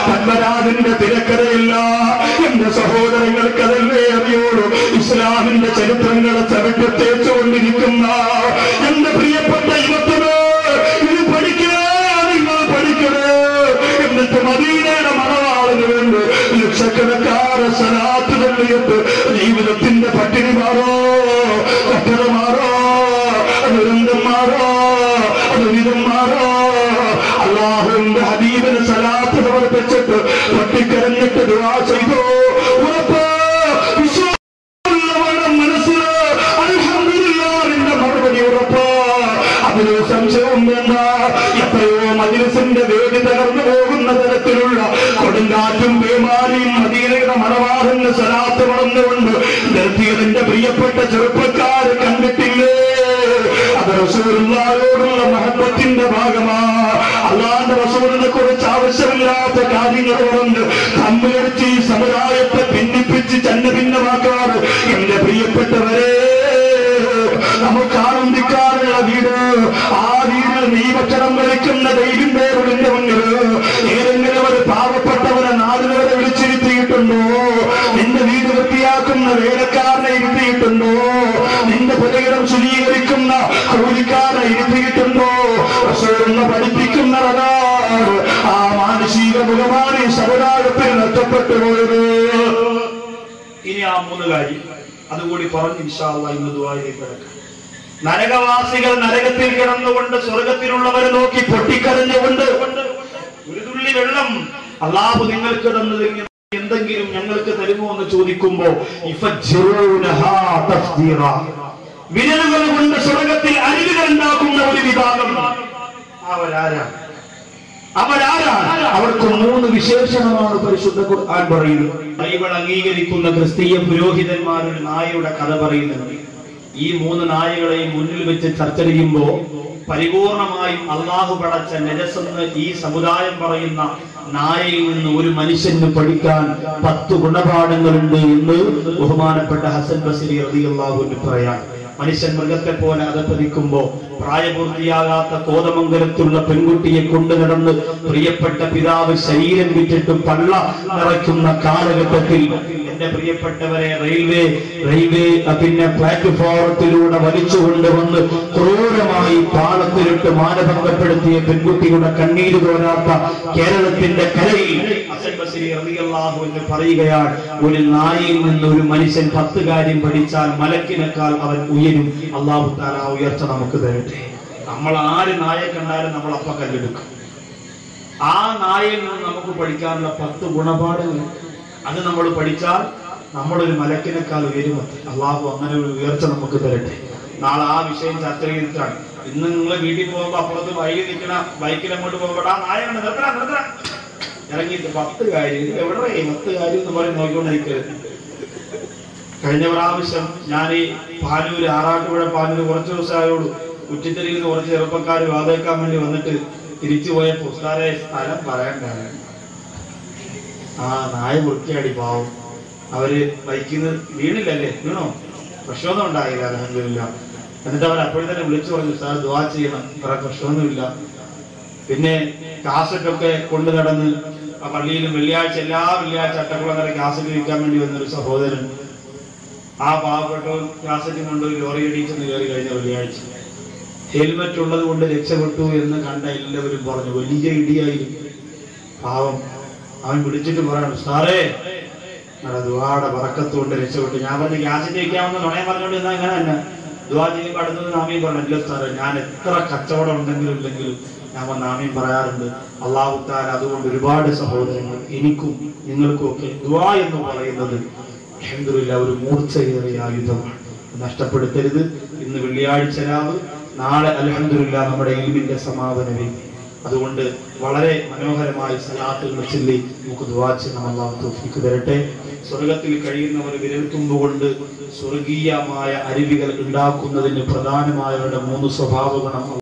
പത്മരാജന്റെ തിരക്കഥയല്ല. എന്റെ സഹോദരങ്ങൾക്കതല്ലേ അറിയുള്ളൂ. ഇസ്ലാമിന്റെ ചരിത്രങ്ങളെ ചവിട്ടി തേച്ചുകൊണ്ടിരിക്കുന്ന എന്റെ പ്രിയപ്പെട്ട യുവത്വമേ, ഇത് പഠിക്കണേ, നിങ്ങൾ പഠിക്കണേ. എന്നിട്ട് മദീനയുടെ മണവാളിന് വേണ്ടി ലക്ഷക്കണക്കാരെ സലാത്ത് ചൊല്ലിയിട്ട് ജീവിതത്തിന്റെ പട്ടിണി മാറോ, കട്ടറ മാറോ, ദുരന്തം മാറോ, ദുരിതം മാറോ. അല്ലാഹുവിന്റെ ഹബീബിന് സലാത്ത് സമർപ്പിച്ചിട്ട് പൊട്ടിക്കരഞ്ഞിട്ട് ദുആ ചെയ്തു. ഉറപ്പ് വിശ്വാസമുള്ളവരുടെ മനസ്സിൽ അൽഹംദുലില്ലാഹ് എന്റെ മറുപടി ഉറപ്പ്, അതിനൊരു സംശയവും വേണ്ട. എത്രയോ മജ്‌ലിസിന്റെ വേദി തകർന്നു പോകുന്ന തരത്തിലുള്ള കൊടുങ്കാറ്റും പേമാരിയും മദീനയുടെ മണവാഹന് സലാത്ത് വളർന്നുകൊണ്ട് നിർത്തിയതിന്റെ പ്രിയപ്പെട്ട പ്രിയപ്പെട്ട ചെറുപ്പക്കാരെ കണ്ടിട്ടില്ലേ? അത് റസൂലുള്ളാഹിയോടുള്ള മഹബത്തിന്റെ ഭാഗമാണ്. അല്ലാഹുവിന്റെ റസൂലിനെ കുറിച്ച് ആവശ്യമില്ലാത്ത കാര്യങ്ങളുണ്ട് തമ്മിലടിച്ച് ഈ സമുദായത്തെ ഭിന്നിപ്പിച്ച് ഭിന്നമാക്കാറ്. എന്റെ പ്രിയപ്പെട്ടവരെ, നമുക്ക് ആനന്ദിക്കാറുള്ള വീട്, ആ വീടിൽ നീ ഭക്ഷണം കഴിക്കുന്ന ദൈവന്റെ പേരുടെ മുന്നിൽ ഏതെങ്കിലും ഒരു പാവപ്പെട്ടവനെ നാടിനവരെ വിളിച്ചിരുത്തിയിട്ടുണ്ടോ? നിന്റെ വീട് വൃത്തിയാക്കുന്ന വേലക്കാരനെ ഇരുത്തിയിട്ടുണ്ടോ? നിന്റെ പുരയിടം ശുചീകരിക്കുന്ന കൂലിക്കാരനെ ഇരുത്തിയിട്ടുണ്ടോ? റസൂലിനെ പഠിപ്പിക്കുന്നതാണ്. ആ മാനസിക മുഖമാണ് ഈ സമുദായത്തിൽ നഷ്ടപ്പെട്ടു പോയത്. ഇനി ആ 3 കാര്യം അതുകൂടി പറഞ്ഞ് ഇൻഷാ അല്ലാഹ് ഇന്ന് ദുആയിലേക്ക് കടക്കാം. നരകവാസികൾ നരകത്തിൽ കിടന്നുകൊണ്ട് സ്വർഗത്തിലുള്ളവരെ നോക്കി പൊട്ടിക്കരഞ്ഞുകൊണ്ട് ഒരു തുള്ളി വെള്ളം അല്ലാഹു നിങ്ങൾക്ക് തന്നതെങ്കിൽ എന്തെങ്കിലും ഞങ്ങൾക്ക് തരുമോ എന്ന് ചോദിക്കുമ്പോ വിരലുകൾ കൊണ്ട് സ്വർഗത്തിൽ അരുവികൾ ഉണ്ടാക്കുന്ന ഒരു വിഭാഗം. അവരാരാണ്? അവർക്ക് 3 വിശേഷണമാണ് പരിശുദ്ധ ഖുർആൻ പറയുന്നത്. ബൈബിൾ അംഗീകരിക്കുന്ന ക്രിസ്തീയ പുരോഹിതന്മാരൊരു നായയുടെ കഥ പറയുന്നുണ്ട്. ഈ 3 നായകളെയും മുന്നിൽ വെച്ച് ചർച്ച ചെയ്യുമ്പോൾ പരിപൂർണമായും അള്ളാഹു പടച്ച നജസെന്ന് ഈ സമുദായം പറയുന്ന നായയിൽ നിന്ന് ഒരു മനുഷ്യന് പഠിക്കാൻ 10 ഗുണപാഠങ്ങളുണ്ട് എന്ന് ബഹുമാനപ്പെട്ട ഹസൻ ബസരി റളിയല്ലാഹു അൻഹു പറയാൻ. മനുഷ്യൻ മൃഗത്തെ പോലെ അധപ്പതിക്കുമ്പോ പ്രായപൂർത്തിയാകാത്ത കോതമംഗലത്തുള്ള പെൺകുട്ടിയെ കൊണ്ടു നടന്ന് പ്രിയപ്പെട്ട പിതാവ് ശരീരം വിറ്റിട്ട് പള്ള നിറയ്ക്കുന്ന കാലഘട്ടത്തിൽ എന്റെ പ്രിയപ്പെട്ടവരെ റെയിൽവേ പിന്നെ പ്ലാറ്റ്ഫോറത്തിലൂടെ വലിച്ചു കൊണ്ടുവന്ന് ക്രൂരമായി പാളത്തിലിട്ട് മാനഭംഗപ്പെടുത്തിയ പെൺകുട്ടിയുടെ കണ്ണീര് തോരാത്ത കേരളത്തിന്റെ കരയിൽ ഹസൻ ബസരി റളിയല്ലാഹു അൻഹു പറയുകയാണ്, ഒരു നായയിൽ നിന്ന് ഒരു മനുഷ്യൻ 10 കാര്യം പഠിച്ചാൽ മലക്കിനേക്കാൾ അവൻ ഉയരും. അല്ലാഹു തആല ഉയർച്ച നമുക്ക് തരട്ടെ. നമ്മൾ ആര് നായെ കണ്ടാലും നമ്മൾ അപ്പ കല്ലെടുക്കും. ആ നായയിൽ നിന്ന് നമുക്ക് പഠിക്കാനുള്ള 10 ഗുണപാഠങ്ങൾ, അത് നമ്മൾ പഠിച്ചാൽ നമ്മളൊരു മലക്കിനേക്കാൾ ഉയരുമത്തി. അള്ളാഹു അങ്ങനെ ഒരു ഉയർച്ച നമുക്ക് തരട്ടെ. നാളെ ആ വിഷയം ചർച്ച ചെയ്തിട്ടാണ്. ഇന്ന് നിങ്ങൾ വീട്ടിൽ പോകുമ്പോ അപ്പുറത്ത് വൈകി നിൽക്കണ ബൈക്കിൽ അങ്ങോട്ട് പോകുമ്പോൾ ആ നായ നിർത്തണ ഇറങ്ങിയിട്ട് 10 കാര്യം എവിടെ 10 കാര്യം എന്ന് പറയും നോക്കിക്കൊണ്ടിരിക്കരുത്. കഴിഞ്ഞ പ്രാവശ്യം ഞാൻ ഈ പാനൂര് ആറാട്ടുപുഴ പാനൂര് കുറച്ച് ദിവസമായോളൂ ഉച്ചിത്തരിയിൽ നിന്ന് കുറച്ച് ചെറുപ്പക്കാർ വാതേക്കാൻ വേണ്ടി വന്നിട്ട് തിരിച്ചു പോയപ്പോ ഉസ്താദെ സ്ഥലം പറയണ്ടാണ്. ആ നായ വൃത്തിയാടി പാവം. അവര് ബൈക്കിൽ നിന്ന് വീണില്ലല്ലേ? വീണോ? പ്രശ്നമൊന്നും ഉണ്ടായില്ല അൽഹംദുലില്ലാഹ്. എന്നിട്ട് അവർ അപ്പോഴും തന്നെ വിളിച്ചു പറഞ്ഞു, ഉസ്താദ് ദുആ ചെയ്യണം, അത്ര പ്രശ്നമൊന്നുമില്ല. പിന്നെ കാസറ്റൊക്കെ കൊണ്ടു നടന്ന് പള്ളിയിലും എല്ലാ വെള്ളിയാഴ്ച അട്ടക്കുളങ്ങര കാസറ്റ് വിൽക്കാൻ വേണ്ടി വന്നൊരു സഹോദരൻ, ആ പാവപ്പെട്ട കാസറ്റ് കൊണ്ട് ലോറി ഇടിച്ചെന്ന് കയറി കഴിഞ്ഞ വെള്ളിയാഴ്ച. ഹെൽമെറ്റ് ഉള്ളത് കൊണ്ട് രക്ഷപ്പെട്ടു എന്ന് കണ്ട എല്ലാവരും പറഞ്ഞു. വലിയ ഇടിയായിരുന്നു. പാവം അവൻ വിളിച്ചിട്ട് പറയണം, സാറേ ദുആയുടെ ബറക്കത്ത് കൊണ്ട് രക്ഷപ്പെട്ടു. ഞാൻ പറഞ്ഞു കാസറ്റ് വയ്ക്കാമെന്ന് നുണയം പറഞ്ഞോണ്ട് എന്നാ ഇങ്ങനെ തന്നെ ദുആ ചെയ്യുമ്പോൾ അടുത്തത് നാമീം പറഞ്ഞു. ഇല്ല സാറേ, ഞാൻ എത്ര കച്ചവടം ഉണ്ടെങ്കിലും ഇല്ലെങ്കിലും ഞാൻ നാമീം പറയാറുണ്ട്. അല്ലാഹു തആല അതുകൊണ്ട് ഒരുപാട് സഹോദരങ്ങൾ, എനിക്കും നിങ്ങൾക്കും ഒക്കെ ദുആ എന്ന് പറയുന്നത് അൽഹംദുലില്ലാഹ് ഒരു മൂർച്ചയേറിയ ആയുധമാണ്. നഷ്ടപ്പെടുത്തരുത്. ഇന്ന് വെള്ളിയാഴ്ച രാവ്, നാളെ അൽഹംദുലില്ലാഹ് നമ്മുടെ ഇൽമിന്റെ സമാപന വേദി. അതുകൊണ്ട് വളരെ മനോഹരമായി സലാത്തുകൾ ചൊല്ലി നമുക്ക് ദുആ ചെയ്യാം. അല്ലാഹു തൗഫീഖ് തരട്ടെ. സ്വർഗത്തിൽ കഴിയുന്നവർ വിരൽത്തുമ്പുകൊണ്ട് സ്വർഗീയമായ അരുവികൾ ഉണ്ടാക്കുന്നതിന് പ്രധാനമായവരുടെ 3 സ്വഭാവ ഗുണം